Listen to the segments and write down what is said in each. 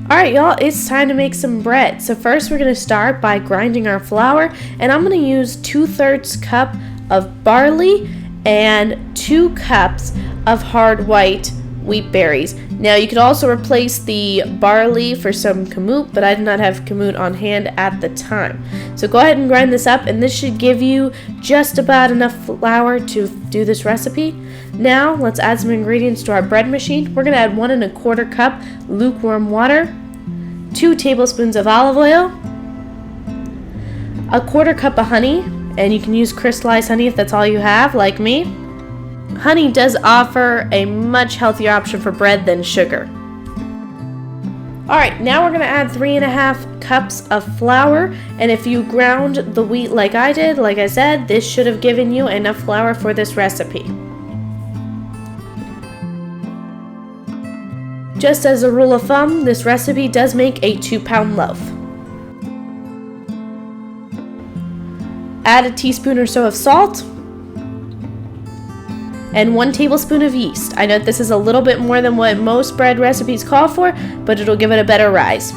Alright y'all, it's time to make some bread. So first we're going to start by grinding our flour, and I'm going to use 2/3 cup of barley and 2 cups of hard white wheat berries. Now you could also replace the barley for some kamut, but I did not have kamut on hand at the time. So go ahead and grind this up, and this should give you just about enough flour to do this recipe. Now let's add some ingredients to our bread machine. We're going to add 1 1/4 cup lukewarm water, 2 tablespoons of olive oil, 1/4 cup of honey, and you can use crystallized honey if that's all you have, like me. Honey does offer a much healthier option for bread than sugar. Alright, now we're going to add 3 1/2 cups of flour, and if you ground the wheat like I did, like I said, this should have given you enough flour for this recipe. Just as a rule of thumb, this recipe does make a 2-pound loaf. Add a teaspoon or so of salt and 1 tablespoon of yeast. I know this is a little bit more than what most bread recipes call for, but it'll give it a better rise.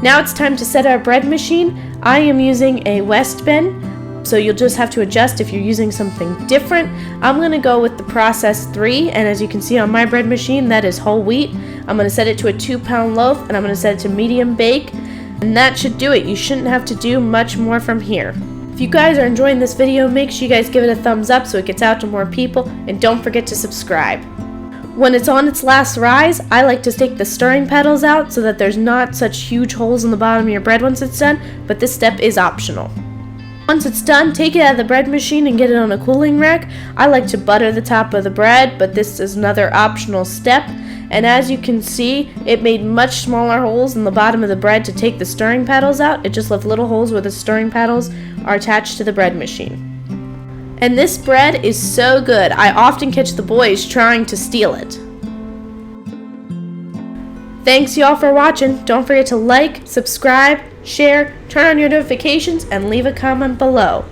Now it's time to set our bread machine. I am using a West bin, so you'll just have to adjust if you're using something different. I'm going to go with the process 3, and as you can see on my bread machine, that is whole wheat. I'm going to set it to a 2-pound loaf, and I'm going to set it to medium bake, and that should do it. You shouldn't have to do much more from here. If you guys are enjoying this video, make sure you guys give it a thumbs up so it gets out to more people, and don't forget to subscribe. When it's on its last rise, I like to take the stirring paddles out so that there's not such huge holes in the bottom of your bread once it's done, but this step is optional. Once it's done, take it out of the bread machine and get it on a cooling rack. I like to butter the top of the bread, but this is another optional step. And as you can see, it made much smaller holes in the bottom of the bread to take the stirring paddles out. It just left little holes where the stirring paddles are attached to the bread machine. And this bread is so good, I often catch the boys trying to steal it. Thanks y'all for watching. Don't forget to like, subscribe, share, turn on your notifications, and leave a comment below.